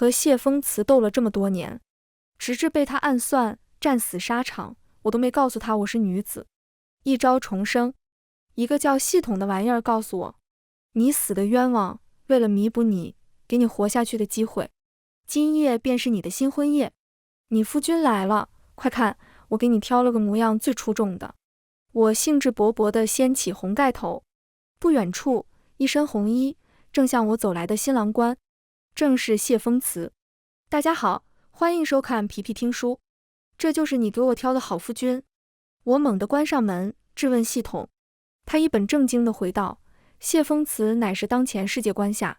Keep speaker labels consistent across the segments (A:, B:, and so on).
A: 和谢风辞斗了这么多年，直至被他暗算战死沙场，我都没告诉他我是女子。一朝重生，一个叫系统的玩意儿告诉我，你死的冤枉，为了弥补你，给你活下去的机会，今夜便是你的新婚夜。你夫君来了，快看，我给你挑了个模样最出众的。我兴致勃勃地掀起红盖头，不远处，一身红衣，正向我走来的新郎官，正是谢风辞。大家好，欢迎收看皮皮听书，这就是你给我挑的好夫君。我猛地关上门，质问系统。他一本正经地回道：谢风辞乃是当前世界观下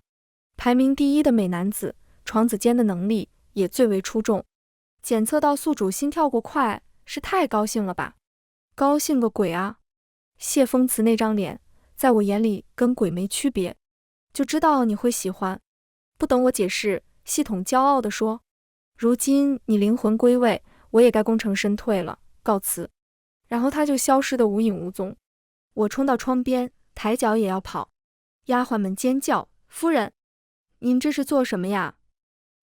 A: 排名第一的美男子，床子间的能力也最为出众。检测到宿主心跳过快，是太高兴了吧？高兴个鬼啊！谢风辞那张脸，在我眼里跟鬼没区别。就知道你会喜欢。不等我解释，系统骄傲地说：如今你灵魂归位，我也该功成身退了，告辞。然后他就消失得无影无踪。我冲到窗边，抬脚也要跑。丫鬟们尖叫：夫人，您这是做什么呀？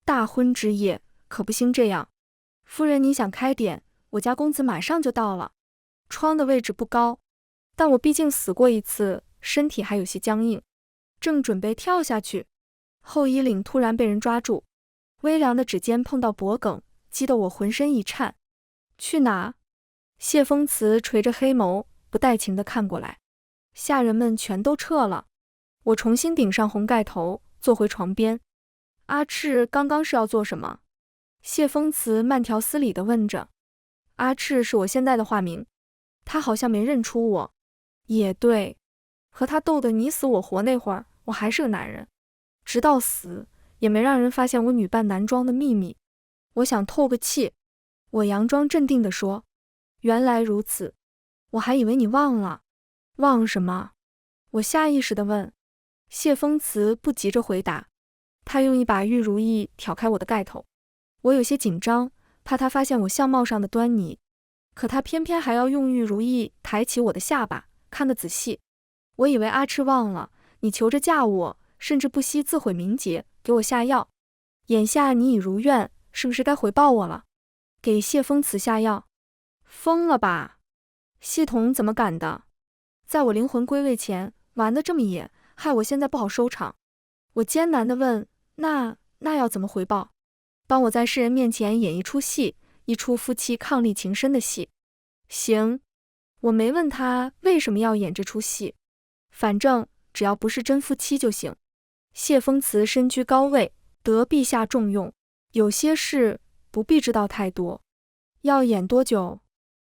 A: 大婚之夜，可不兴这样。夫人你想开点，我家公子马上就到了。窗的位置不高，但我毕竟死过一次，身体还有些僵硬，正准备跳下去，后衣领突然被人抓住，微凉的指尖碰到脖颈，激得我浑身一颤。去哪？谢风辞垂着黑眸，不带情地看过来。下人们全都撤了，我重新顶上红盖头，坐回床边。阿赤刚刚是要做什么？谢风辞慢条斯理地问着。阿赤是我现在的化名。他好像没认出我。也对，和他斗得你死我活那会儿，我还是个男人，直到死也没让人发现我女扮男装的秘密。我想透个气。我佯装镇定地说：原来如此，我还以为你忘了。忘什么？我下意识地问。谢风辞不急着回答，他用一把玉如意挑开我的盖头。我有些紧张，怕他发现我相貌上的端倪，可他偏偏还要用玉如意抬起我的下巴，看得仔细。我以为阿赤忘了，你求着嫁我，甚至不惜自毁名节，给我下药。眼下你已如愿，是不是该回报我了？给谢风辞下药？疯了吧？系统怎么敢的？在我灵魂归位前玩得这么野，害我现在不好收场。我艰难地问，那要怎么回报？帮我在世人面前演一出戏，一出夫妻伉俪情深的戏。行。我没问他为什么要演这出戏，反正只要不是真夫妻就行。谢风辞身居高位，得陛下重用，有些事不必知道太多。要演多久？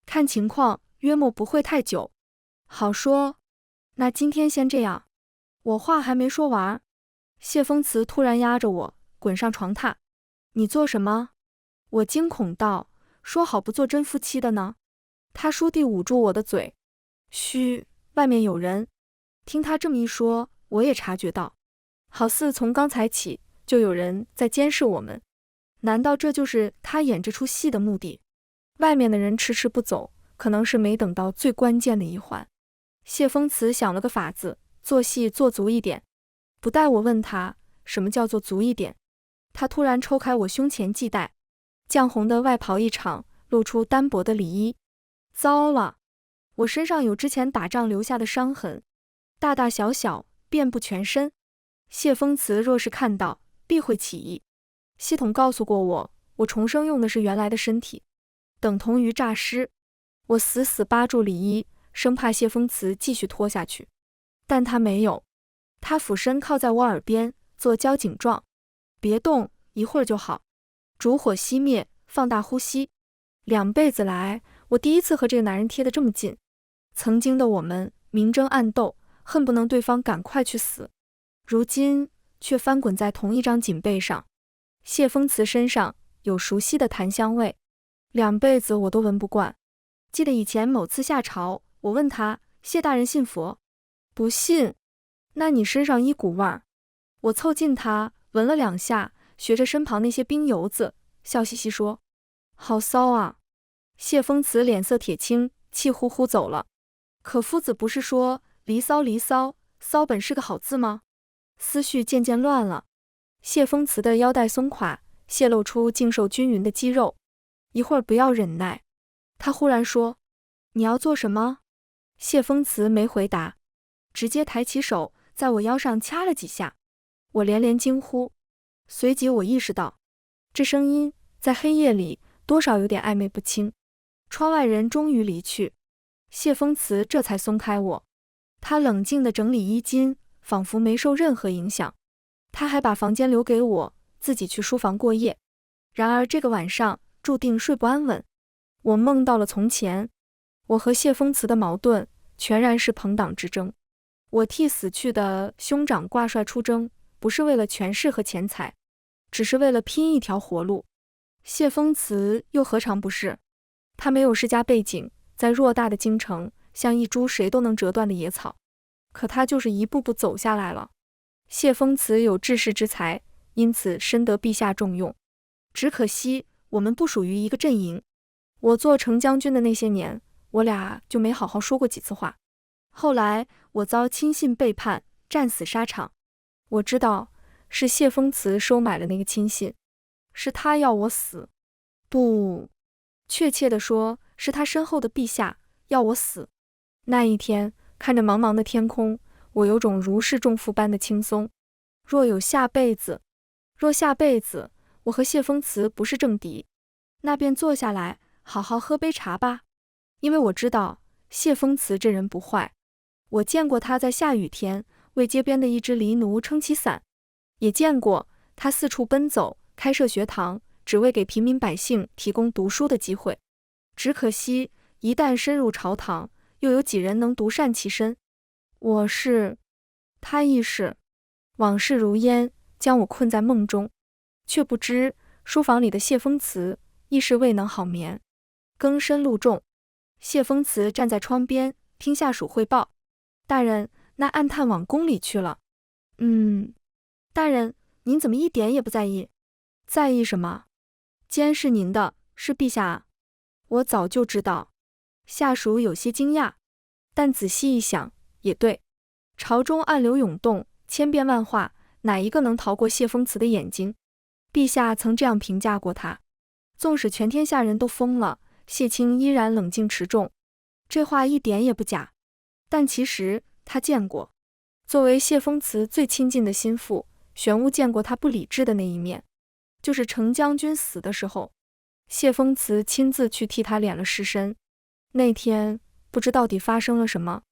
A: 看情况，约莫不会太久。好说，那今天先这样。我话还没说完，谢风辞突然压着我滚上床榻。你做什么？我惊恐道，说好不做真夫妻的呢。他倏地捂住我的嘴。嘘，外面有人。听他这么一说，我也察觉到，好似从刚才起就有人在监视我们。难道这就是他演这出戏的目的？外面的人迟迟不走，可能是没等到最关键的一环。谢风辞想了个法子，做戏做足一点。不待我问他什么叫做足一点，他突然抽开我胸前系带，绛红的外袍一敞，露出单薄的里衣。糟了，我身上有之前打仗留下的伤痕，大大小小，遍布全身。谢风辞若是看到，必会起疑。系统告诉过我，我重生用的是原来的身体，等同于诈尸。我死死扒住里衣，生怕谢风辞继续拖下去，但他没有。他俯身靠在我耳边，做交警状：别动，一会儿就好。烛火熄灭，放大呼吸。2辈子来，我第一次和这个男人贴得这么近。曾经的我们明争暗斗，恨不能对方赶快去死，如今却翻滚在同一张锦被上。谢风辞身上有熟悉的檀香味，2辈子我都闻不惯。记得以前某次下朝，我问他，谢大人信佛？不信。那你身上一股味儿。我凑近他闻了2下，学着身旁那些冰油子，笑嘻嘻说，好骚啊。谢风辞脸色铁青，气呼呼走了。可夫子不是说离骚离骚，骚本是个好字吗？思绪渐渐乱了。谢风辞的腰带松垮，泄露出净瘦均匀的肌肉。一会儿不要忍耐。他忽然说：“你要做什么？”谢风辞没回答，直接抬起手在我腰上掐了几下。我连连惊呼，随即我意识到，这声音在黑夜里多少有点暧昧不清。窗外人终于离去，谢风辞这才松开我。他冷静地整理衣襟，仿佛没受任何影响。他还把房间留给我，自己去书房过夜。然而这个晚上注定睡不安稳。我梦到了从前，我和谢风辞的矛盾全然是朋党之争。我替死去的兄长挂帅出征，不是为了权势和钱财，只是为了拼一条活路。谢风辞又何尝不是？他没有世家背景，在偌大的京城像一株谁都能折断的野草，可他就是一步步走下来了。谢风辞有治世之才，因此深得陛下重用。只可惜我们不属于一个阵营。我做程将军的那些年，我俩就没好好说过几次话。后来我遭亲信背叛，战死沙场。我知道是谢风辞收买了那个亲信，是他要我死。不，确切地说，是他身后的陛下要我死。那一天，看着茫茫的天空，我有种如释重负般的轻松。若下辈子，我和谢风辞不是政敌，那便坐下来好好喝杯茶吧。因为我知道谢风辞这人不坏，我见过他在下雨天为街边的一只狸奴撑起伞，也见过他四处奔走，开设学堂，只为给平民百姓提供读书的机会。只可惜一旦深入朝堂，又有几人能独善其身？他亦是。往事如烟，将我困在梦中，却不知书房里的谢风辞亦是未能好眠。更深露重，谢风辞站在窗边听下属汇报：“大人，那暗探往宫里去了。”大人，您怎么一点也不在意？在意什么？监视您的是陛下啊。我早就知道。下属有些惊讶，但仔细一想，也对。朝中暗流涌动，千变万化，哪一个能逃过谢风辞的眼睛？陛下曾这样评价过他：纵使全天下人都疯了，谢卿依然冷静持重。这话一点也不假。但其实他见过，作为谢风辞最亲近的心腹，玄武见过他不理智的那一面。就是程将军死的时候，谢风辞亲自去替他敛了尸身。那天不知到底发生了什么，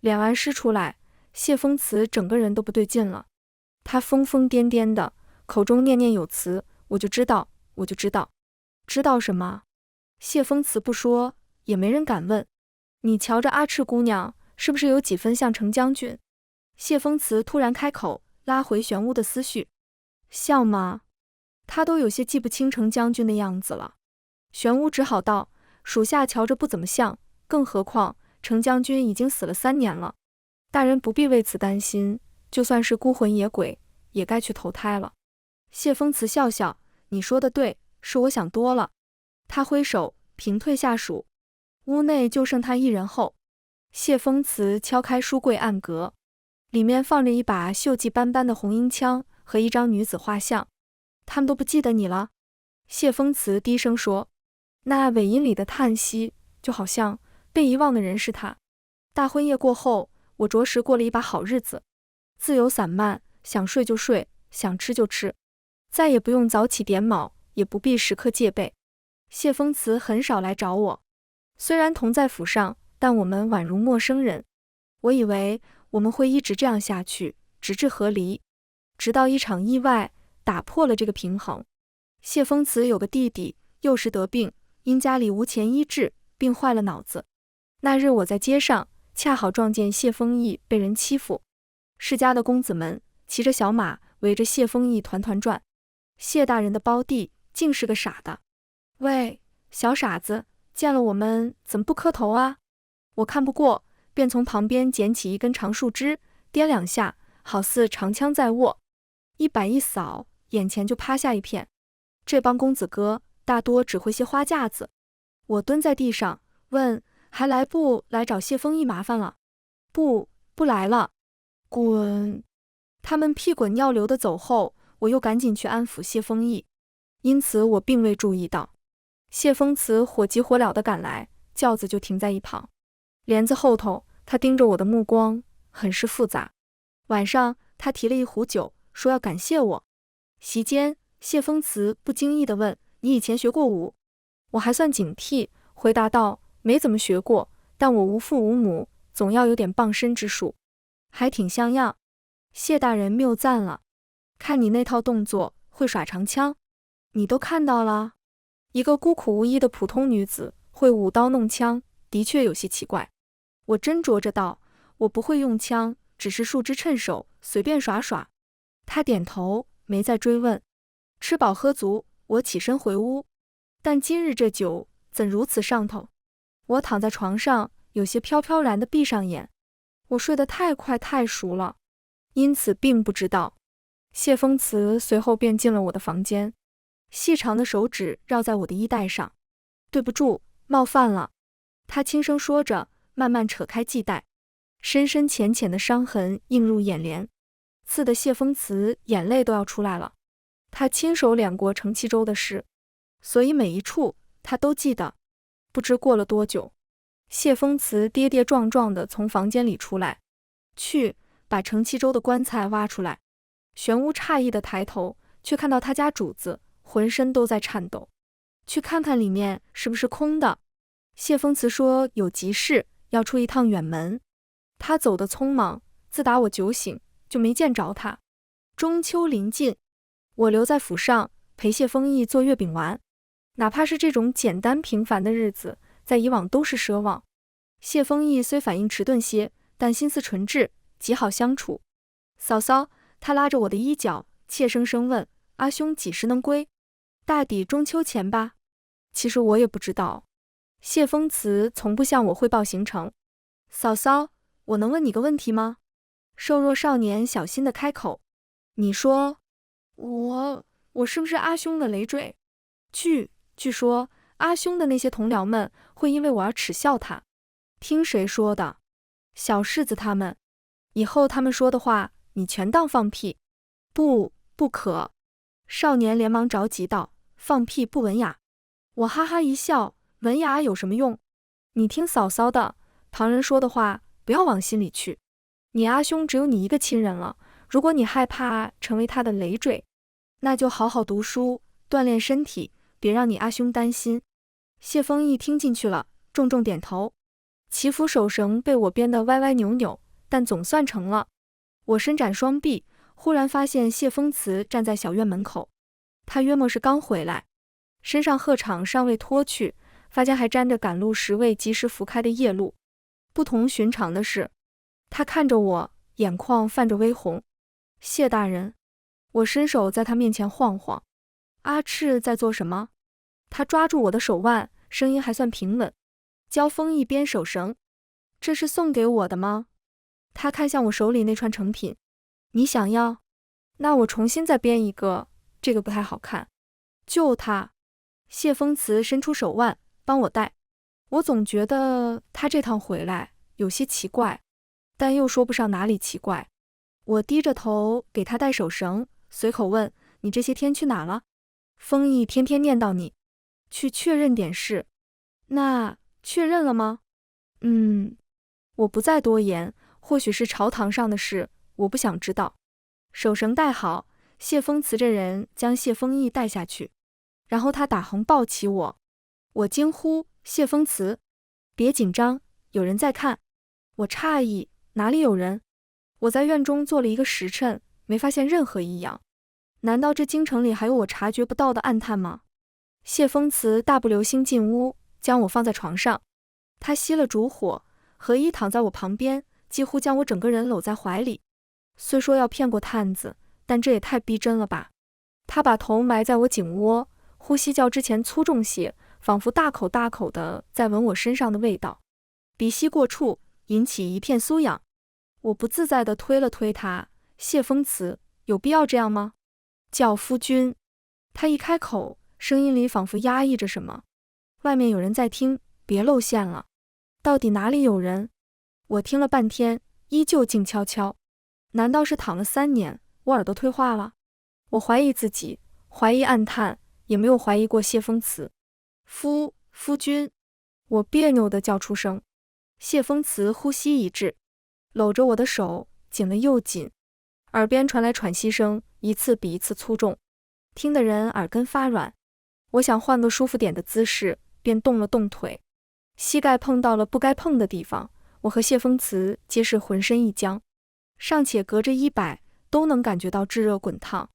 A: 敛完尸出来，谢风辞整个人都不对劲了。他疯疯癫癫的，口中念念有词：“我就知道。”知道什么？谢风辞不说，也没人敢问。你瞧着阿赤姑娘，是不是有几分像程将军？谢风辞突然开口，拉回玄武的思绪。像吗？他都有些记不清程将军的样子了。玄武只好道：“属下瞧着不怎么像，更何况程将军已经死了3年了。大人不必为此担心，就算是孤魂野鬼，也该去投胎了。”谢风辞笑笑：“你说的对，是我想多了。”他挥手平退下属，屋内就剩他一人后，谢风辞敲开书柜暗格，里面放着一把锈迹斑斑的红缨枪和一张女子画像。他们都不记得你了？谢风辞低声说，那尾音里的叹息，就好像被遗忘的人是他。大婚夜过后，我着实过了一把好日子，自由散漫，想睡就睡，想吃就吃，再也不用早起点卯，也不必时刻戒备。谢风辞很少来找我，虽然同在府上，但我们宛如陌生人。我以为我们会一直这样下去，直至和离，直到一场意外打破了这个平衡。谢风辞有个弟弟，幼时得病，因家里无钱医治，病坏了脑子。那日我在街上，恰好撞见谢风义被人欺负，世家的公子们骑着小马围着谢风义团团转。谢大人的胞弟竟是个傻的。喂，小傻子，见了我们怎么不磕头啊？我看不过，便从旁边捡起一根长树枝，掂2下，好似长枪在握，一摆一扫，眼前就趴下一片。这帮公子哥大多只会些花架子。我蹲在地上问，还来不来找谢风义麻烦了？不来了。滚！他们屁滚尿流的走后，我又赶紧去安抚谢丰毅，因此我并未注意到。谢风慈火急火燎地赶来，轿子就停在一旁。帘子后头，他盯着我的目光很是复杂。晚上，他提了一壶酒，说要感谢我。席间，谢风慈不经意地问：“你以前学过武？”我还算警惕，回答道：“没怎么学过，但我无父无母，总要有点傍身之术，还挺像样。”谢大人谬赞了，看你那套动作，会耍长枪。你都看到了，一个孤苦无依的普通女子会舞刀弄枪，的确有些奇怪。我斟酌着道：“我不会用枪，只是数只趁手，随便耍耍。”他点头，没再追问。吃饱喝足，我起身回屋。但今日这酒怎如此上头？我躺在床上，有些飘飘然地闭上眼。我睡得太快太熟了，因此并不知道。谢风慈随后便进了我的房间，细长的手指绕在我的衣带上。对不住，冒犯了。他轻声说着，慢慢扯开系带，深深浅浅的伤痕映入眼帘，刺得谢风慈眼泪都要出来了。他亲手敛过程其舟的事，所以每一处他都记得。不知过了多久，谢风慈跌跌撞撞地从房间里出来，去把程其舟的棺材挖出来。玄屋诧异地抬头，却看到他家主子浑身都在颤抖。去看看里面是不是空的。谢风慈说有急事，要出一趟远门。他走得匆忙，自打我酒醒就没见着他。中秋临近，我留在府上陪谢丰毅做月饼丸。哪怕是这种简单平凡的日子，在以往都是奢望。谢丰毅虽反应迟钝些，但心思纯挚，极好相处。嫂嫂，他拉着我的衣角，怯生生问：“阿兄几时能归？大抵中秋前吧。”其实我也不知道。谢风慈从不向我汇报行程。嫂嫂，我能问你个问题吗？瘦弱少年小心地开口。你说。我是不是阿兄的累赘？据说阿兄的那些同僚们会因为我而耻笑他。听谁说的？小世子他们。以后他们说的话，你全当放屁。不可。少年连忙着急道：“放屁不文雅。”我哈哈一笑，文雅有什么用？你听嫂嫂的，旁人说的话不要往心里去。你阿兄只有你一个亲人了，如果你害怕成为他的累赘，那就好好读书，锻炼身体，别让你阿兄担心。谢丰毅听进去了，重重点头。祈福手绳被我编得歪歪扭扭，但总算成了。我伸展双臂，忽然发现谢风慈站在小院门口。他约莫是刚回来，身上鹤氅尚未脱去，发间还沾着赶路时未及时拂开的夜露。不同寻常的是，他看着我，眼眶泛着微红。谢大人。我伸手在他面前晃晃。阿赤在做什么？他抓住我的手腕，声音还算平稳。教风一编手绳。这是送给我的吗？他看向我手里那串成品。你想要？那我重新再编一个，这个不太好看。就他。谢风慈伸出手腕帮我戴。我总觉得他这趟回来有些奇怪，但又说不上哪里奇怪。我低着头给他戴手绳，随口问：“你这些天去哪了？”丰毅天天念叨你，去确认点事。那确认了吗？我不再多言，或许是朝堂上的事，我不想知道。手绳戴好，谢风慈这人将谢丰毅带下去，然后他打横抱起我。我惊呼：“谢风慈，别紧张，有人在看。”我诧异，哪里有人？我在院中坐了一个时辰，没发现任何异样。难道这京城里还有我察觉不到的暗探吗？谢风慈大步流星进屋，将我放在床上。他熄了烛火，合衣躺在我旁边，几乎将我整个人搂在怀里。虽说要骗过探子，但这也太逼真了吧。他把头埋在我颈窝，呼吸较之前粗重些，仿佛大口大口的在闻我身上的味道。鼻息过处，引起一片酥痒。我不自在地推了推他。谢风慈，有必要这样吗？叫夫君。他一开口，声音里仿佛压抑着什么。外面有人在听，别露馅了。到底哪里有人？我听了半天，依旧静悄悄。难道是躺了3年，我耳朵退化了？我怀疑自己，怀疑暗探，也没有怀疑过谢风辞。夫君，我别扭地叫出声。谢风辞呼吸一滞，搂着我的手紧了又紧，耳边传来喘息声，一次比一次粗重，听得人耳根发软。我想换个舒服点的姿势，便动了动腿，膝盖碰到了不该碰的地方，我和谢风辞皆是浑身一僵，尚且隔着衣摆都能感觉到炙热滚烫。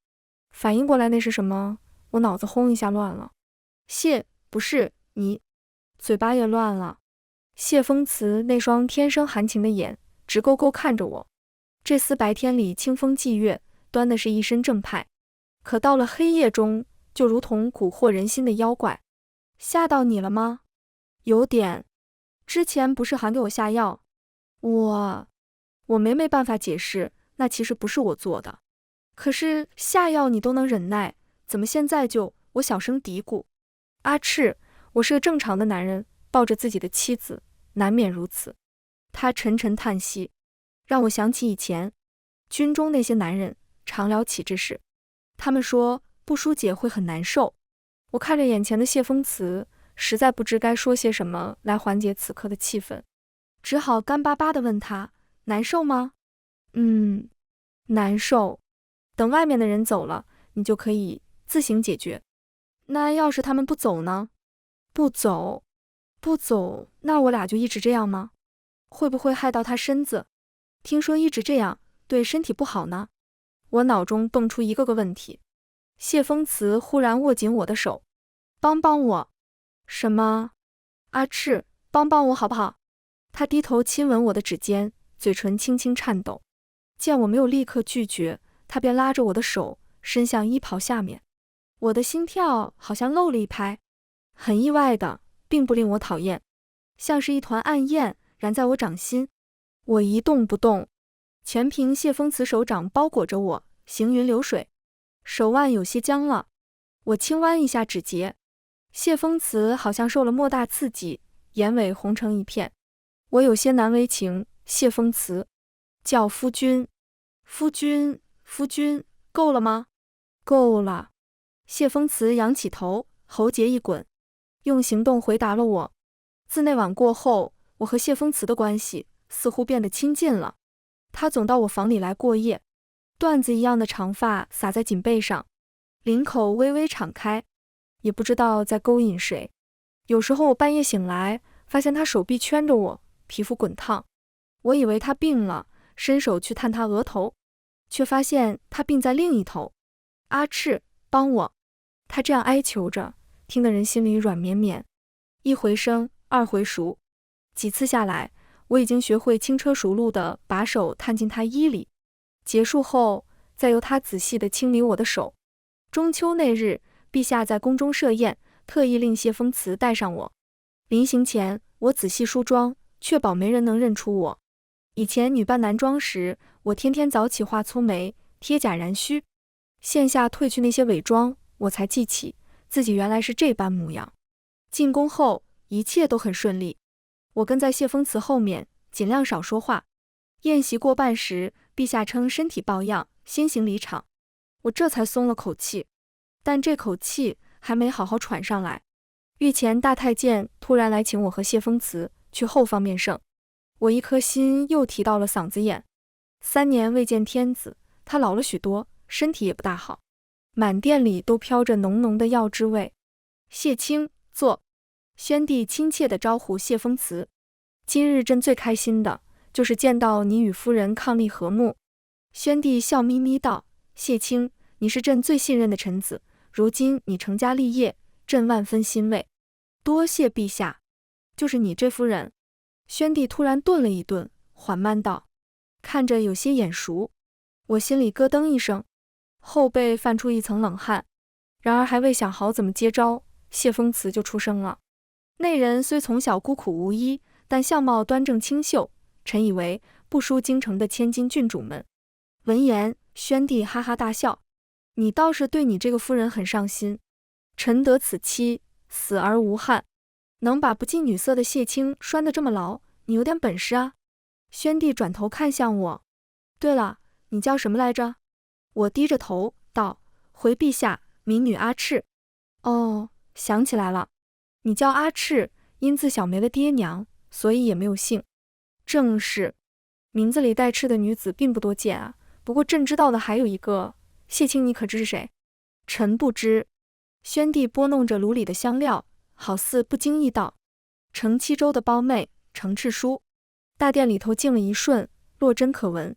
A: 反应过来那是什么，我脑子轰一下乱了。不是你，嘴巴也乱了。谢风辞那双天生含情的眼直勾勾看着我，这厮白天里清风霁月，端的是一身正派，可到了黑夜中就如同蛊惑人心的妖怪。吓到你了吗？有点。之前不是还给我下药？我没办法解释，那其实不是我做的。可是下药你都能忍耐，怎么现在就……我小声嘀咕。阿赤，我是个正常的男人，抱着自己的妻子，难免如此。他沉沉叹息，让我想起以前军中那些男人常聊起这事，他们说不疏解会很难受。我看着眼前的谢风辞，实在不知该说些什么来缓解此刻的气氛，只好干巴巴地问他：难受吗？难受。等外面的人走了，你就可以自行解决。那要是他们不走呢？不走，那我俩就一直这样吗？会不会害到他身子？听说一直这样对身体不好呢。我脑中蹦出一个个问题。谢风辞忽然握紧我的手，帮我。什么？阿赤，帮我好不好？他低头亲吻我的指尖，嘴唇轻轻颤抖。见我没有立刻拒绝，他便拉着我的手伸向衣袍下面。我的心跳好像漏了一拍，很意外的，并不令我讨厌，像是一团暗焰燃在我掌心。我一动不动，全凭谢风辞手掌包裹着我，行云流水。手腕有些僵了，我轻弯一下指节，谢风辞好像受了莫大刺激，眼尾红成一片。我有些难为情，谢风辞，叫夫君，够了吗？够了。谢风辞仰起头，喉结一滚，用行动回答了我。自那晚过后，我和谢风辞的关系似乎变得亲近了。他总到我房里来过夜，缎子一样的长发洒在颈背上，领口微微敞开，也不知道在勾引谁。有时候我半夜醒来，发现他手臂圈着我，皮肤滚烫。我以为他病了，伸手去探他额头，却发现他病在另一头。阿赤，帮我！他这样哀求着，听得人心里软绵绵。一回生，二回熟，几次下来，我已经学会轻车熟路地把手探进他衣里。结束后，再由他仔细地清理我的手。中秋那日，陛下在宫中设宴，特意令谢风辞带上我。临行前，我仔细梳妆，确保没人能认出我。以前女扮男装时，我天天早起画粗眉，贴甲髯须，现下褪去那些伪装，我才记起自己原来是这般模样。进宫后，一切都很顺利。我跟在谢风辞后面，尽量少说话。宴席过半时，陛下称身体抱恙，先行离场。我这才松了口气，但这口气还没好好喘上来。御前大太监突然来请我和谢风辞去后方面圣，我一颗心又提到了嗓子眼。3年未见天子，他老了许多，身体也不大好，满殿里都飘着浓浓的药之味。谢卿，坐。宣帝亲切地招呼谢风辞，今日朕最开心的就是见到你与夫人伉俪和睦。宣帝笑眯眯道：谢卿，你是朕最信任的臣子，如今你成家立业，朕万分欣慰。多谢陛下。就是你这夫人。宣帝突然顿了一顿，缓慢道，看着有些眼熟。我心里咯噔一声，后背泛出一层冷汗。然而还未想好怎么接招，谢风辞就出声了。那人虽从小孤苦无依，但相貌端正清秀，臣以为不输京城的千金郡主们。闻言，宣帝哈哈大笑，你倒是对你这个夫人很上心。臣得此妻，死而无憾。能把不近女色的谢卿拴得这么牢，你有点本事啊。宣帝转头看向我，对了，你叫什么来着？我低着头道，回陛下，民女阿赤。哦，想起来了，你叫阿赤，因自小没了爹娘，所以也没有姓。正是，名字里带赤的女子并不多见啊。不过朕知道的还有一个谢卿，你可知是谁？臣不知。宣帝拨弄着炉里的香料，好似不经意道：程七州的胞妹程赤书。大殿里头静了一瞬，落针可闻。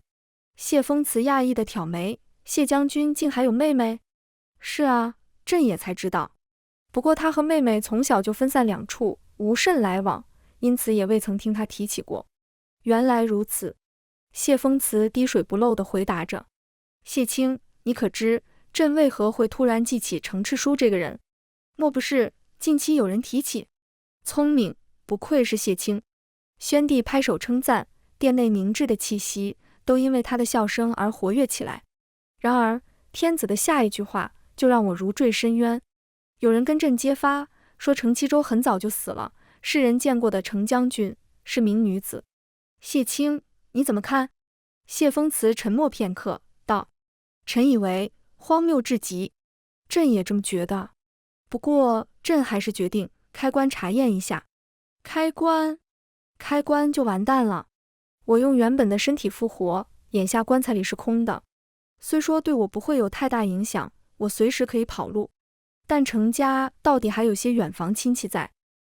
A: 谢风辞讶异的挑眉，谢将军竟还有妹妹？是啊，朕也才知道。不过他和妹妹从小就分散两处，无甚来往，因此也未曾听他提起过。原来如此。谢风辞滴水不漏地回答着。谢卿，你可知朕为何会突然记起程赤书这个人？莫不是近期有人提起？聪明，不愧是谢卿。宣帝拍手称赞，殿内明智的气息都因为他的笑声而活跃起来。然而天子的下一句话就让我如坠深渊。有人跟朕揭发说程七州很早就死了，世人见过的程将军是名女子。谢卿，你怎么看？谢风辞沉默片刻，道：臣以为荒谬至极。朕也这么觉得，不过朕还是决定开棺查验一下。开棺就完蛋了。我用原本的身体复活，眼下棺材里是空的。虽说对我不会有太大影响，我随时可以跑路，但程家到底还有些远房亲戚在，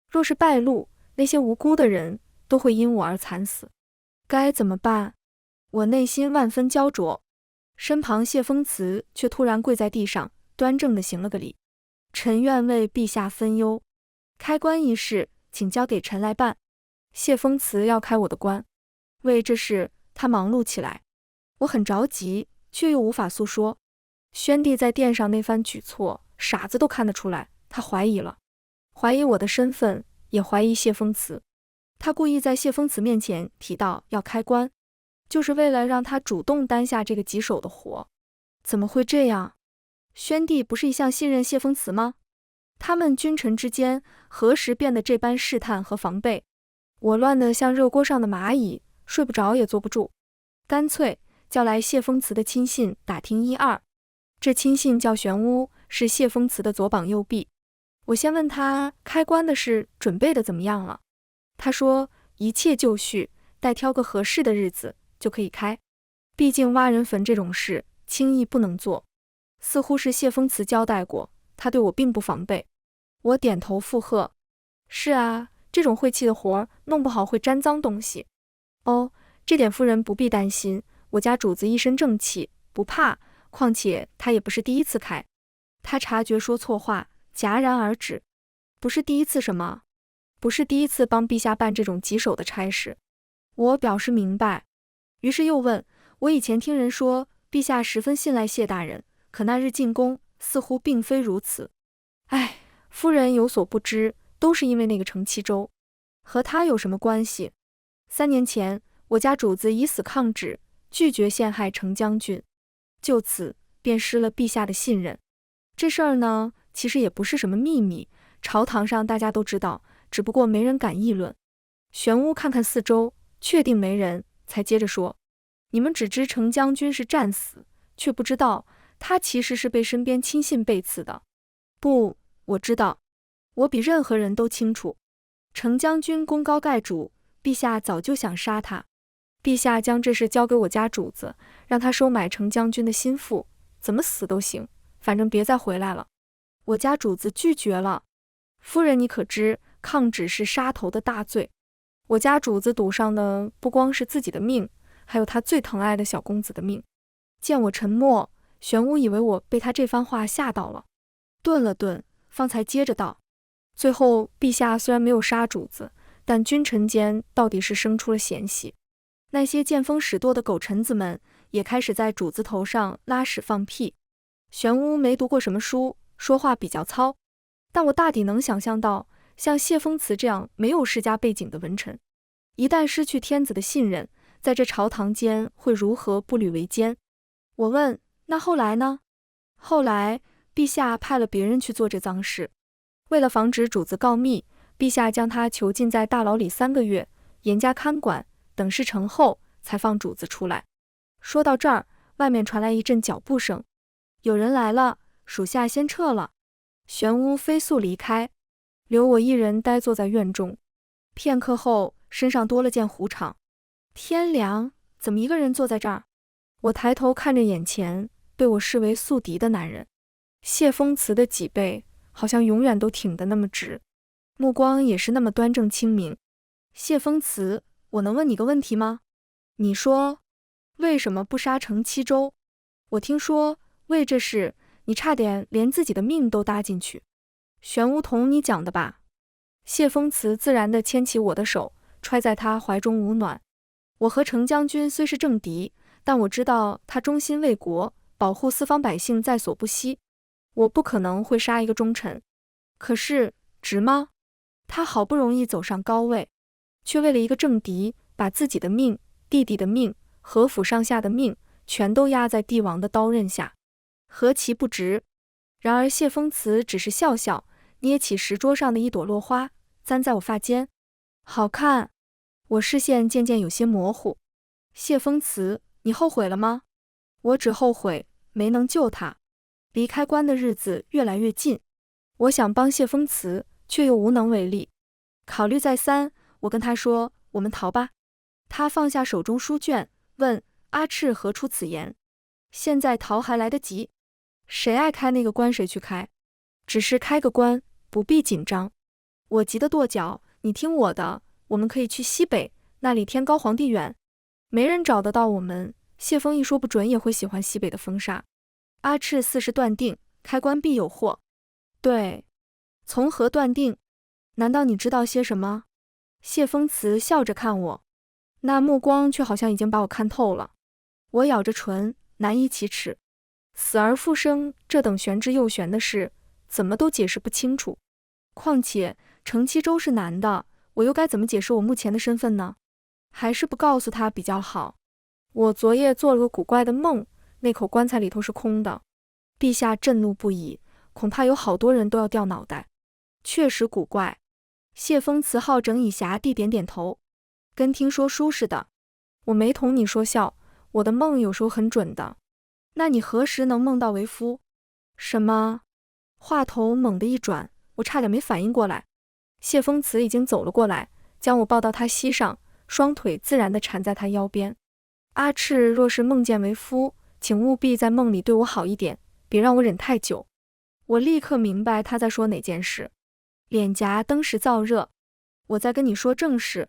A: 若是败露，那些无辜的人都会因我而惨死。该怎么办？我内心万分焦灼。身旁谢风辞却突然跪在地上，端正地行了个礼。臣愿为陛下分忧，开棺一事请交给臣来办。谢风辞要开我的棺，为这事他忙碌起来。我很着急，却又无法诉说。宣帝在殿上那番举措，傻子都看得出来，他怀疑了，怀疑我的身份，也怀疑谢风辞。他故意在谢风辞面前提到要开棺，就是为了让他主动担下这个棘手的活。怎么会这样？宣帝不是一向信任谢风辞吗？他们君臣之间何时变得这般试探和防备？我乱得像热锅上的蚂蚁，睡不着也坐不住，干脆叫来谢风辞的亲信打听一二。这亲信叫玄乌，是谢风辞的左膀右臂。我先问他开棺的事准备的怎么样了，他说一切就绪，待挑个合适的日子就可以开。毕竟挖人坟这种事轻易不能做，似乎是谢风辞交代过，他对我并不防备。我点头附和，是啊，这种晦气的活弄不好会沾脏东西。哦，这点夫人不必担心，我家主子一身正气，不怕，况且他也不是第一次开。他察觉说错话，戛然而止。不是第一次什么？不是第一次帮陛下办这种棘手的差事。我表示明白，于是又问，我以前听人说陛下十分信赖谢大人，可那日进宫似乎并非如此。哎，夫人有所不知，都是因为那个程七州，和他有什么关系？3年前我家主子以死抗旨，拒绝陷害程将军，就此便失了陛下的信任。这事儿呢，其实也不是什么秘密，朝堂上大家都知道，只不过没人敢议论。玄乌看看四周，确定没人，才接着说，你们只知程将军是战死，却不知道他其实是被身边亲信背刺的。不，我知道，我比任何人都清楚。程将军功高盖主，陛下早就想杀他。陛下将这事交给我家主子，让他收买程将军的心腹，怎么死都行，反正别再回来了。我家主子拒绝了。夫人你可知，抗旨是杀头的大罪。我家主子赌上的不光是自己的命，还有他最疼爱的小公子的命。见我沉默，玄武以为我被他这番话吓到了，顿了顿，方才接着道，最后陛下虽然没有杀主子，但君臣间到底是生出了嫌隙。那些见风使舵的狗臣子们也开始在主子头上拉屎放屁。玄武没读过什么书，说话比较糙，但我大抵能想象到，像谢风辞这样没有世家背景的文臣，一旦失去天子的信任，在这朝堂间会如何步履维艰。我问，那后来呢？后来陛下派了别人去做这脏事，为了防止主子告密，陛下将他囚禁在大牢里3个月，严加看管，等事成后才放主子出来。说到这儿，外面传来一阵脚步声，有人来了，属下先撤了。玄巫飞速离开，留我一人呆坐在院中。片刻后，身上多了件狐氅。天凉，怎么一个人坐在这儿？我抬头看着眼前被我视为宿敌的男人，谢风辞的脊背好像永远都挺得那么直，目光也是那么端正清明。谢风辞，我能问你个问题吗？你说，为什么不杀程七州？我听说为这事你差点连自己的命都搭进去。玄巫同你讲的吧？谢风辞自然地牵起我的手，揣在他怀中无暖。我和程将军虽是政敌，但我知道他忠心为国，保护四方百姓在所不惜。我不可能会杀一个忠臣。可是，值吗？他好不容易走上高位，却为了一个政敌，把自己的命、弟弟的命、何府上下的命，全都压在帝王的刀刃下，何其不值！然而谢风辞只是笑笑，捏起石桌上的一朵落花，簪在我发间。好看。我视线渐渐有些模糊。谢风辞，你后悔了吗？我只后悔没能救他。离开关的日子越来越近，我想帮谢风辞，却又无能为力。考虑再三，我跟他说，我们逃吧。他放下手中书卷，问阿赤何出此言？现在逃还来得及，谁爱开那个关谁去开，只是开个关，不必紧张。我急得跺脚，你听我的，我们可以去西北，那里天高皇帝远，没人找得到我们。谢风一说不准也会喜欢西北的风沙。阿赤似是断定，开关必有祸。对，从何断定？难道你知道些什么？谢风辞笑着看我，那目光却好像已经把我看透了。我咬着唇，难以启齿。死而复生，这等玄之又玄的事，怎么都解释不清楚。况且程七州是男的，我又该怎么解释我目前的身份呢？还是不告诉他比较好。我昨夜做了个古怪的梦，那口棺材里头是空的。陛下震怒不已，恐怕有好多人都要掉脑袋。确实古怪。谢风辞好整以暇地点点头，跟听说书似的。我没同你说笑，我的梦有时候很准的。那你何时能梦到为夫？什么？话头猛地一转，我差点没反应过来。谢风辞已经走了过来，将我抱到他膝上，双腿自然地缠在他腰边。阿赤若是梦见为夫，请务必在梦里对我好一点，别让我忍太久。我立刻明白他在说哪件事，脸颊登时燥热。我在跟你说正事。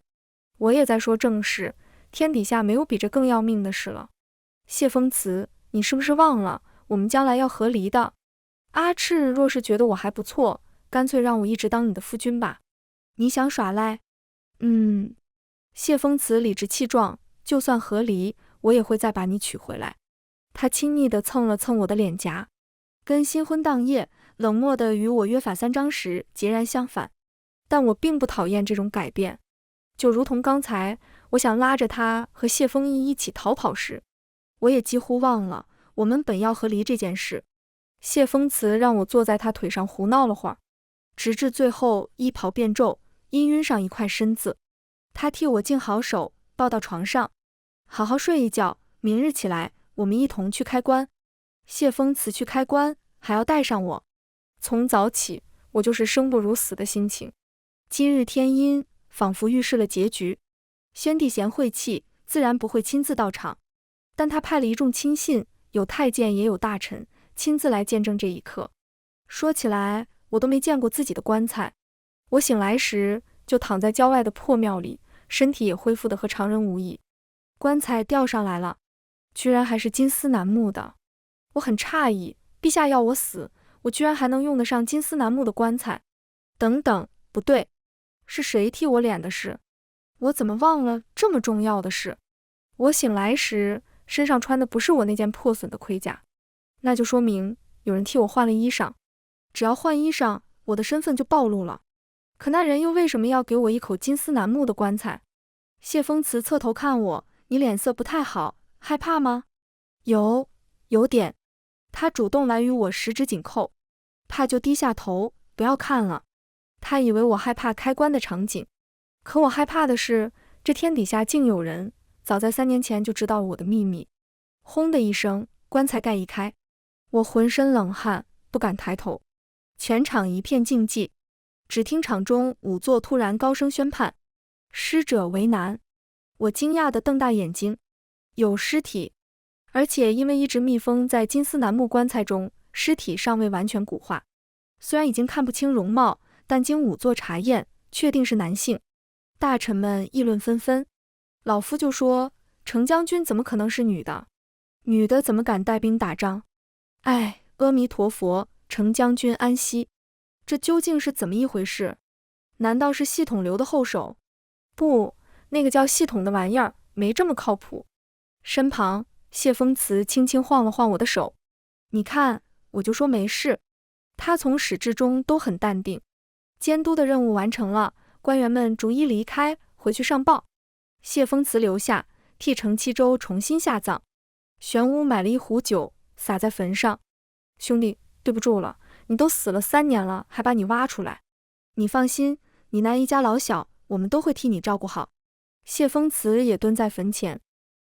A: 我也在说正事，天底下没有比这更要命的事了。谢风辞，你是不是忘了，我们将来要和离的？阿赤若是觉得我还不错，干脆让我一直当你的夫君吧。你想耍赖？谢风辞理直气壮，就算和离，我也会再把你娶回来。他亲昵地蹭了蹭我的脸颊，跟新婚当夜冷漠地与我约法三章时截然相反。但我并不讨厌这种改变，就如同刚才我想拉着他和谢风义一起逃跑时，我也几乎忘了我们本要和离这件事。谢风辞让我坐在他腿上胡闹了会儿，直至最后衣袍变皱，氤氲上一块身子。他替我净好手，抱到床上，好好睡一觉，明日起来我们一同去开关。谢风辞去开关，还要带上我。从早起，我就是生不如死的心情。今日天阴，仿佛预示了结局。宣帝嫌晦气，自然不会亲自到场，但他派了一众亲信，有太监也有大臣，亲自来见证这一刻。说起来，我都没见过自己的棺材。我醒来时就躺在郊外的破庙里，身体也恢复得和常人无异。棺材吊上来了，居然还是金丝楠木的。我很诧异，陛下要我死，我居然还能用得上金丝楠木的棺材。等等，不对，是谁替我敛的事？我怎么忘了这么重要的事？我醒来时身上穿的不是我那件破损的盔甲，那就说明有人替我换了衣裳。只要换衣裳，我的身份就暴露了。可那人又为什么要给我一口金丝楠木的棺材？谢风辞侧头看我，你脸色不太好，害怕吗？有点。他主动来与我十指紧扣，怕就低下头，不要看了。他以为我害怕开棺的场景，可我害怕的是，这天底下竟有人早在3年前就知道了我的秘密。轰的一声，棺材盖一开，我浑身冷汗，不敢抬头。全场一片静寂，只听场中仵作突然高声宣判：尸者为男。我惊讶地瞪大眼睛，有尸体，而且因为一直密封在金丝楠木棺材中，尸体尚未完全骨化。虽然已经看不清容貌，但经仵作查验，确定是男性。大臣们议论纷纷，老夫就说：程将军怎么可能是女的？女的怎么敢带兵打仗？哎，阿弥陀佛，程将军安息。这究竟是怎么一回事？难道是系统留的后手？不，那个叫系统的玩意儿没这么靠谱。身旁，谢风辞轻轻晃了晃我的手。你看，我就说没事。他从始至终都很淡定。监督的任务完成了，官员们逐一离开，回去上报。谢风辞留下，替程七州重新下葬。玄武买了一壶酒，洒在坟上。兄弟，对不住了，你都死了3年了，还把你挖出来。你放心，你那一家老小，我们都会替你照顾好。谢风辞也蹲在坟前。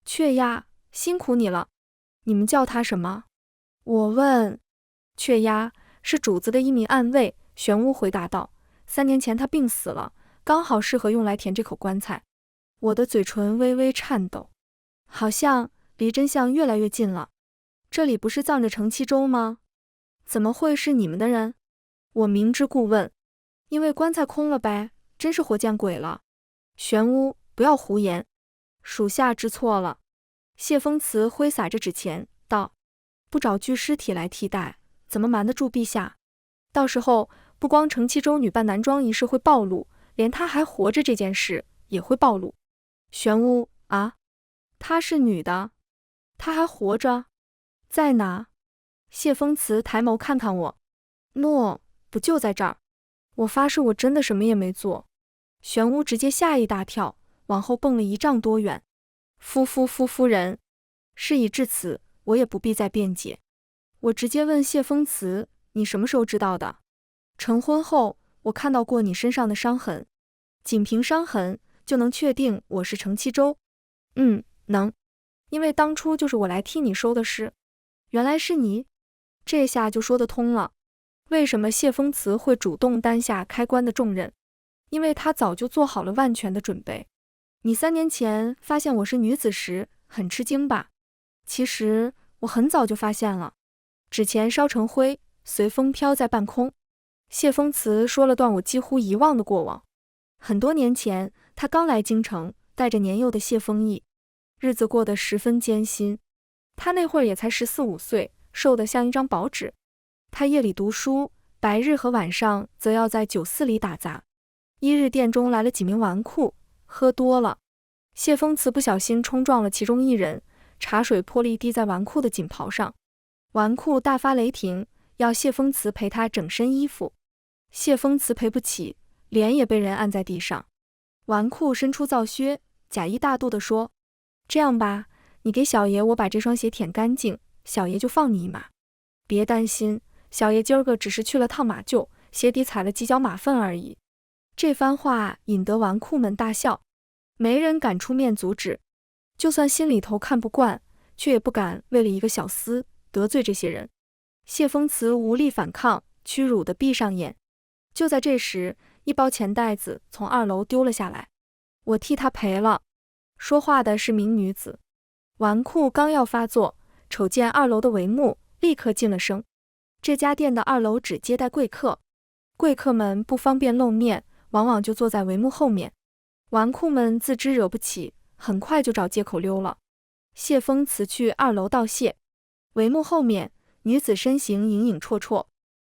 A: 雀鸭，辛苦你了。你们叫他什么？我问。雀鸭是主子的一名暗卫，玄武回答道。3年前他病死了，刚好适合用来填这口棺材。我的嘴唇微微颤抖，好像离真相越来越近了。这里不是葬着程七州吗？怎么会是你们的人？我明知故问。因为棺材空了呗，真是活见鬼了。玄武，不要胡言，属下知错了。谢风辞挥洒着纸钱道：不找具尸体来替代，怎么瞒得住陛下？到时候不光程七州女扮男装一事会暴露，连她还活着这件事也会暴露。玄武啊，她是女的，她还活着，在哪？谢风辞抬眸看看我，诺，不就在这儿。我发誓我真的什么也没做。玄武直接吓一大跳，往后蹦了1丈多远。夫人，事已至此，我也不必再辩解。我直接问谢风辞，你什么时候知道的？成婚后，我看到过你身上的伤痕，仅凭伤痕就能确定我是程七州？能，因为当初就是我来替你收的尸。原来是你，这下就说得通了。为什么谢风辞会主动担下开棺的重任？因为他早就做好了万全的准备。你3年前发现我是女子时很吃惊吧？其实我很早就发现了。纸钱烧成灰，随风飘在半空。谢风辞说了段我几乎遗忘的过往。很多年前，他刚来京城，带着年幼的谢风逸，日子过得十分艰辛。他那会儿也才14、15岁，瘦得像一张薄纸。他夜里读书，白日和晚上则要在酒肆里打杂。一日店中来了几名纨绔，喝多了，谢风辞不小心冲撞了其中一人，茶水泼了一滴在纨绔的锦袍上。纨绔大发雷霆，要谢风辞赔他整身衣服。谢风辞赔不起，脸也被人按在地上。纨绔伸出皂靴，假意大度地说：这样吧，你给小爷我把这双鞋舔干净，小爷就放你一马。别担心，小爷今儿个只是去了趟马厩，鞋底踩了几脚马粪而已。这番话引得纨绔们大笑，没人敢出面阻止。就算心里头看不惯，却也不敢为了一个小厮得罪这些人。谢风辞无力反抗，屈辱地闭上眼。就在这时，一包钱袋子从2楼丢了下来，我替他赔了。说话的是名女子。纨绔刚要发作，瞅见2楼的帷幕，立刻噤了声。这家店的2楼只接待贵客，贵客们不方便露面，往往就坐在帷幕后面。纨绔们自知惹不起，很快就找借口溜了。谢风辞去2楼道谢。帷幕后面，女子身形影影绰绰。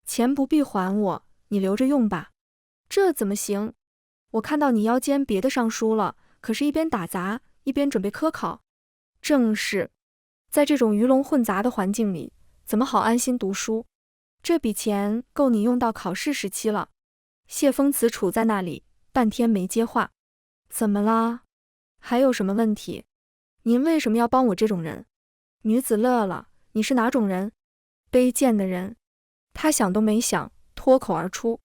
A: 钱不必还我，你留着用吧。这怎么行？我看到你腰间别的上书了，可是一边打杂一边准备科考。正是，在这种鱼龙混杂的环境里，怎么好安心读书？这笔钱够你用到考试时期了。谢风辞杵在那里，半天没接话。怎么啦？还有什么问题？您为什么要帮我这种人？女子乐了，你是哪种人？卑贱的人。他想都没想，脱口而出，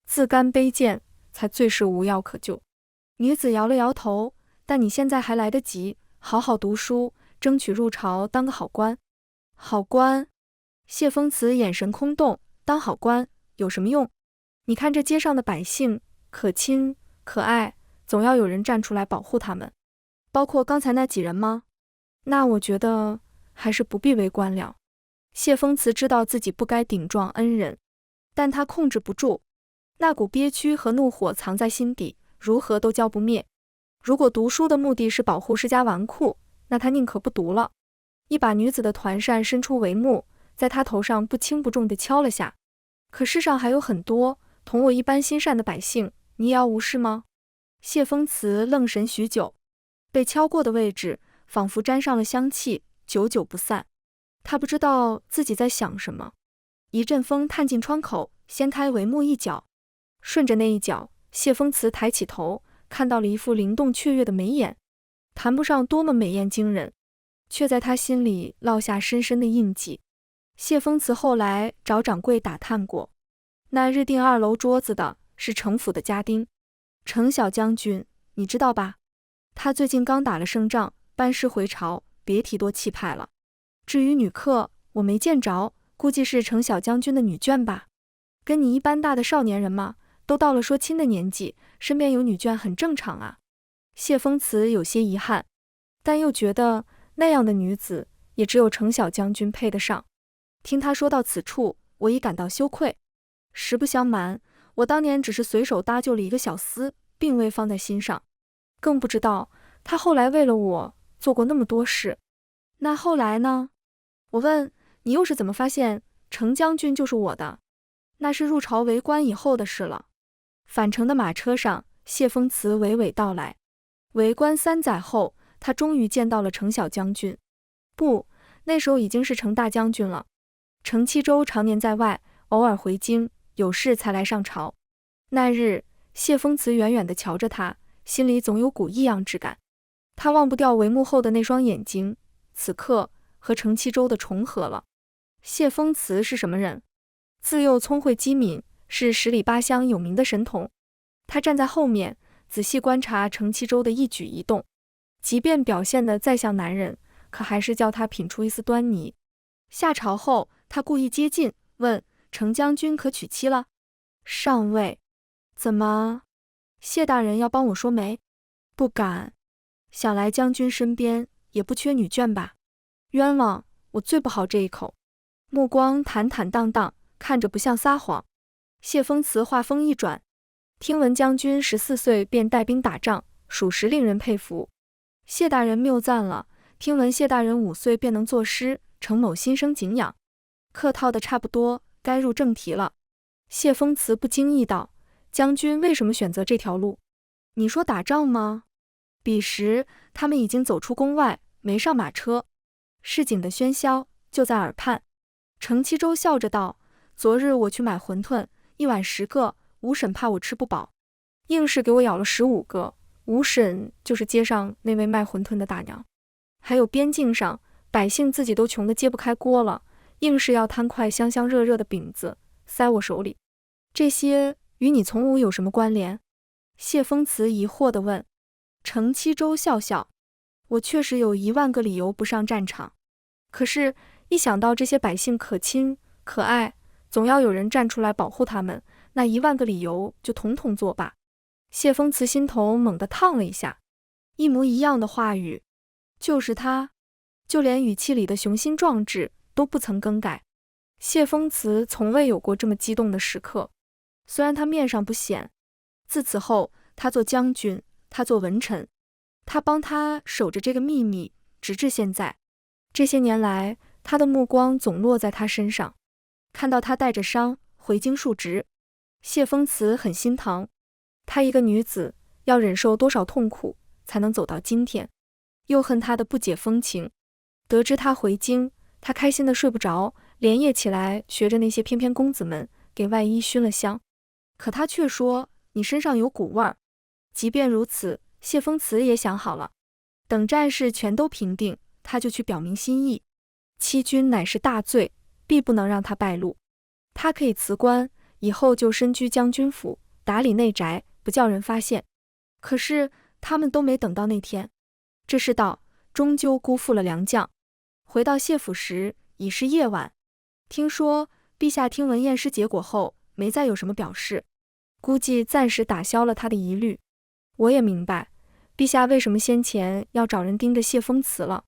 A: 自甘卑贱，才最是无药可救。女子摇了摇头，但你现在还来得及，好好读书，争取入朝当个好官。好官？谢风辞眼神空洞，当好官有什么用？你看这街上的百姓，可亲可爱，总要有人站出来保护他们。包括刚才那几人吗？那我觉得还是不必为官了。谢风辞知道自己不该顶撞恩人，但他控制不住，那股憋屈和怒火藏在心底，如何都浇不灭。如果读书的目的是保护世家纨绔，那他宁可不读了。一把女子的团扇伸出帷幕，在他头上不轻不重地敲了下。可世上还有很多同我一般心善的百姓，你也要无视吗？谢风辞愣神许久，被敲过的位置仿佛沾上了香气，久久不散。他不知道自己在想什么。一阵风探进窗口，掀开帷幕一角，顺着那一角，谢风辞抬起头，看到了一副灵动雀跃的眉眼，谈不上多么美艳惊人，却在他心里烙下深深的印记。谢风辞后来找掌柜打探过，那日订2楼桌子的是程府的家丁，程小将军，你知道吧？他最近刚打了胜仗，班师回朝，别提多气派了。至于女客，我没见着，估计是程小将军的女眷吧。跟你一般大的少年人嘛，都到了说亲的年纪，身边有女眷很正常啊。谢风辞有些遗憾，但又觉得那样的女子也只有程小将军配得上。听他说到此处，我已感到羞愧。实不相瞒，我当年只是随手搭救了一个小厮，并未放在心上，更不知道他后来为了我做过那么多事。那后来呢？我问，你又是怎么发现程将军就是我的？那是入朝为官以后的事了。返程的马车上，谢风辞娓娓道来。为官3载后，他终于见到了程小将军。不，那时候已经是程大将军了。程七周常年在外，偶尔回京，有事才来上朝。那日，谢风辞远远地瞧着他，心里总有股异样之感。他忘不掉帷幕后的那双眼睛，此刻和程七周的重合了。谢风辞是什么人？自幼聪慧机敏，是10里8乡有名的神童。他站在后面，仔细观察程七周的一举一动，即便表现得再像男人，可还是叫他品出一丝端倪。下朝后，他故意接近，问程将军可娶妻了？尚未。怎么？谢大人要帮我说媒？不敢。想来将军身边也不缺女眷吧？冤枉，我最不好这一口。目光坦坦荡荡，看着不像撒谎。谢风辞话锋一转，听闻将军14岁便带兵打仗，属实令人佩服。谢大人谬赞了，听闻谢大人5岁便能作诗，程某心生敬仰。客套的差不多，该入正题了。谢风辞不经意道，将军为什么选择这条路？你说打仗吗？彼时他们已经走出宫外，没上马车，市井的喧嚣就在耳畔。程七周笑着道，昨日我去买馄饨，1碗10个，吴婶怕我吃不饱，硬是给我舀了15个。吴婶就是街上那位卖馄饨的大娘。还有边境上，百姓自己都穷得揭不开锅了，硬是要摊块香香热热的饼子塞我手里。这些与你从武有什么关联？谢风辞疑惑地问。程七周笑笑，我确实有1万个理由不上战场，可是一想到这些百姓可亲可爱，总要有人站出来保护他们，那1万个理由就统统作罢。谢风辞心头猛地烫了一下，一模一样的话语，就是他，就连语气里的雄心壮志都不曾更改。谢风辞从未有过这么激动的时刻，虽然他面上不显。自此后，他做将军，他做文臣，他帮他守着这个秘密，直至现在。这些年来，他的目光总落在他身上，看到他带着伤回京述职，谢风辞很心疼。她一个女子，要忍受多少痛苦才能走到今天？又恨他的不解风情。得知他回京，他开心的睡不着，连夜起来学着那些翩翩公子们给外衣熏了香。可他却说，你身上有股味儿。即便如此，谢风辞也想好了，等战事全都平定，他就去表明心意。欺君乃是大罪，必不能让他败露。他可以辞官，以后就身居将军府，打理内宅，不叫人发现。可是他们都没等到那天，这世道终究辜负了良将。回到谢府时已是夜晚，听说陛下听闻验尸结果后，没再有什么表示，估计暂时打消了他的疑虑。我也明白，陛下为什么先前要找人盯着谢风辞了。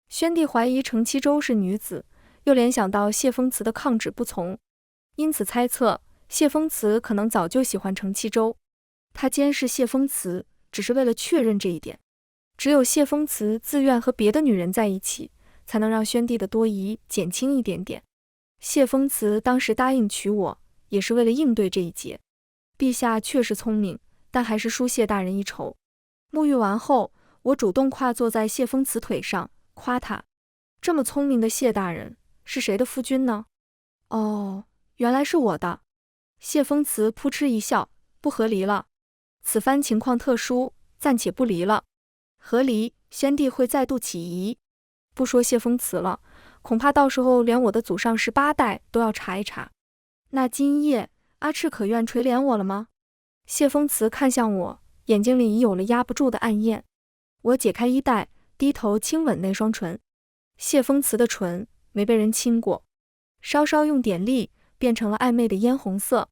A: 宣帝怀疑程七周是女子，又联想到谢风辞的抗旨不从，因此猜测谢风辞可能早就喜欢程七周。他监视谢风辞，只是为了确认这一点。只有谢风辞自愿和别的女人在一起，才能让宣帝的多疑减轻一点点。谢风辞当时答应娶我，也是为了应对这一劫。陛下确实聪明，但还是输谢大人一筹。沐浴完后，我主动跨坐在谢风辞腿上，夸他：这么聪明的谢大人，是谁的夫君呢？哦，原来是我的。谢风辞扑哧一笑：不合离了。此番情况特殊，暂且不离了。合离，宣帝会再度起疑。不说谢风辞了，恐怕到时候连我的祖上18代都要查一查。那今夜阿赤可愿垂怜我了吗？谢风辞看向我，眼睛里已有了压不住的暗焰。我解开衣带，低头亲吻那双唇。谢风辞的唇没被人亲过，稍稍用点力，变成了暧昧的嫣红色。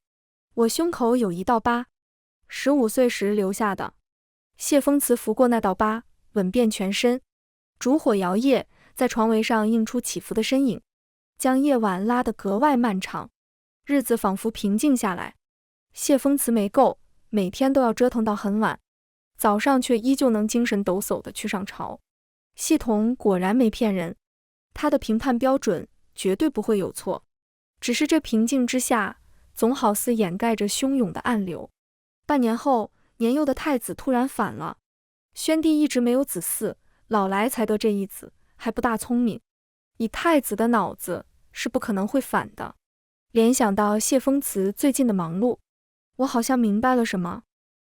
A: 我胸口有一道疤，15岁时留下的。谢风辞拂过那道疤，吻遍全身。烛火摇曳，在床围上映出起伏的身影，将夜晚拉得格外漫长。日子仿佛平静下来。谢风辞没够，每天都要折腾到很晚，早上却依旧能精神抖擞地去上朝。系统果然没骗人，他的评判标准绝对不会有错。只是这平静之下，总好似掩盖着汹涌的暗流。半年后，年幼的太子突然反了。宣帝一直没有子嗣，老来才得这一子，还不大聪明，以太子的脑子是不可能会反的。联想到谢风辞最近的忙碌，我好像明白了什么。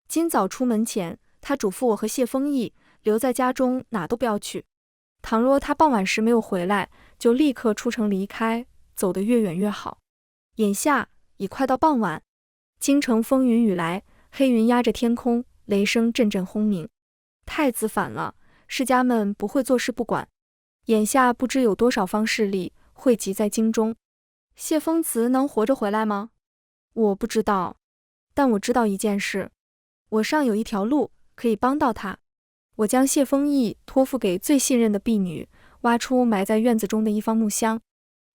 A: 今早出门前，他嘱咐我和谢风义留在家中，哪都不要去。倘若他傍晚时没有回来，就立刻出城离开，走得越远越好。眼下已快到傍晚，京城风云雨来，黑云压着天空，雷声阵阵轰鸣。太子反了，世家们不会坐视不管。眼下不知有多少方势力汇集在京中。谢风辞能活着回来吗？我不知道，但我知道一件事，我尚有一条路可以帮到他。我将谢风义托付给最信任的婢女，挖出埋在院子中的一方木箱，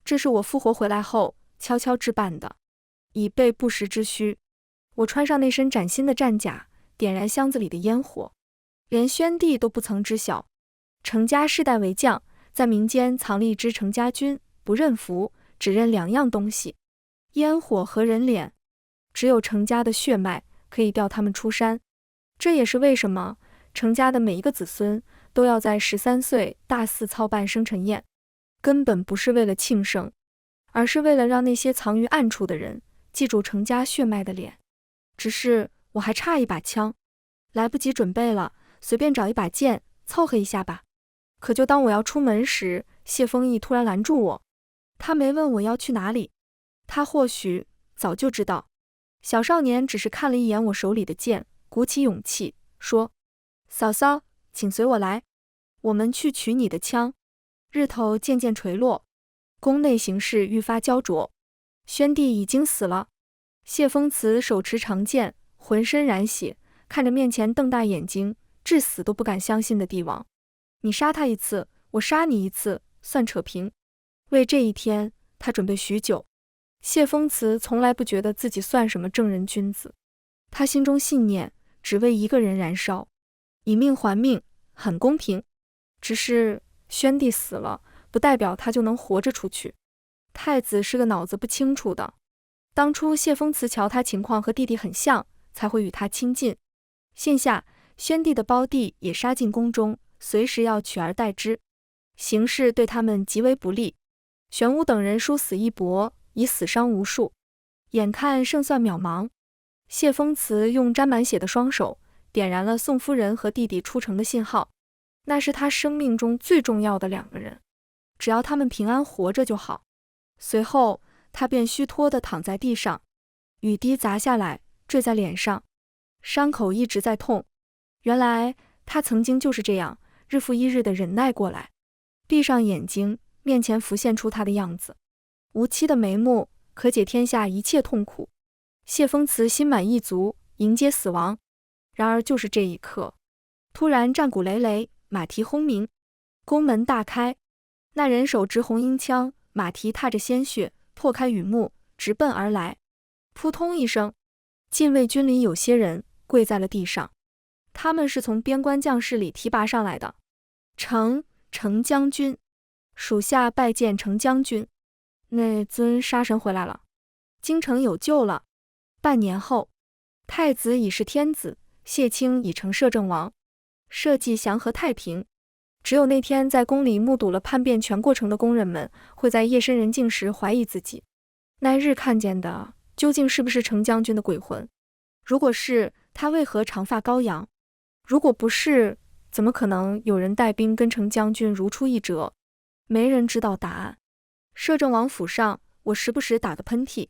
A: 这是我复活回来后悄悄置办的，以备不时之需。我穿上那身崭新的战甲，点燃箱子里的烟火，连宣帝都不曾知晓。程家世代为将，在民间藏了一支程家军，不认服，只认2样东西：烟火和人脸。只有程家的血脉可以调他们出山。这也是为什么程家的每一个子孙都要在13岁大肆操办生辰宴，根本不是为了庆生，而是为了让那些藏于暗处的人记住程家血脉的脸。只是我还差一把枪，来不及准备了，随便找一把剑凑合一下吧。可就当我要出门时，谢风义突然拦住我。他没问我要去哪里，他或许早就知道。小少年只是看了一眼我手里的剑，鼓起勇气说：嫂嫂，请随我来，我们去取你的枪。日头渐渐垂落，宫内形势愈发焦灼。宣帝已经死了。谢风辞手持长剑，浑身染血，看着面前瞪大眼睛，至死都不敢相信的帝王。你杀他一次，我杀你一次，算扯平。为这一天，他准备许久。谢风辞从来不觉得自己算什么正人君子，他心中信念只为一个人燃烧，以命还命，很公平。只是宣帝死了，不代表他就能活着出去。太子是个脑子不清楚的，当初谢风辞瞧他情况和弟弟很像，才会与他亲近。现下宣帝的胞弟也杀进宫中，随时要取而代之，形势对他们极为不利。玄武等人殊死一搏，已死伤无数，眼看胜算渺茫。谢风辞用沾满血的双手点燃了宋夫人和弟弟出城的信号，那是他生命中最重要的2个人，只要他们平安活着就好。随后他便虚脱地躺在地上，雨滴砸下来，坠在脸上，伤口一直在痛。原来他曾经就是这样，日复一日地忍耐过来。闭上眼睛，面前浮现出他的样子，无期的眉目，可解天下一切痛苦。谢风辞心满意足，迎接死亡。然而就是这一刻，突然战鼓擂擂，马蹄轰鸣，宫门大开，那人手执红缨枪，马蹄踏着鲜血，破开雨幕，直奔而来。扑通一声，禁卫军里有些人跪在了地上，他们是从边关将士里提拔上来的。程将军，属下拜见程将军。那尊杀神回来了，京城有救了。半年后，太子已是天子，谢清已成摄政王，社稷祥和太平。只有那天在宫里目睹了叛变全过程的工人们，会在夜深人静时怀疑自己，那日看见的究竟是不是程将军的鬼魂？如果是，他为何长发高扬？如果不是，怎么可能有人带兵跟程将军如出一辙？没人知道答案。摄政王府上，我时不时打个喷嚏，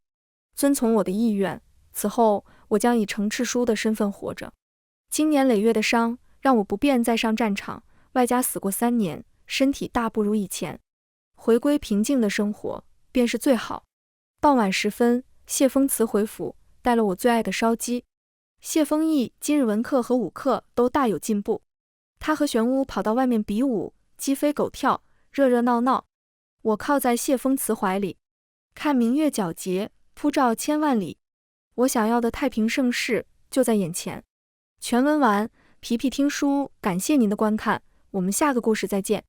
A: 遵从我的意愿。此后，我将以程赤书的身份活着。经年累月的伤，让我不便再上战场，外加死过3年，身体大不如以前。回归平静的生活，便是最好。傍晚时分，谢风辞回府，带了我最爱的烧鸡。谢风义今日文课和武课都大有进步，他和玄武跑到外面比武，鸡飞狗跳，热热闹闹。我靠在谢风辞怀里，看明月皎洁，铺照千万里。我想要的太平盛世就在眼前。全文完，皮皮听书，感谢您的观看，我们下个故事再见。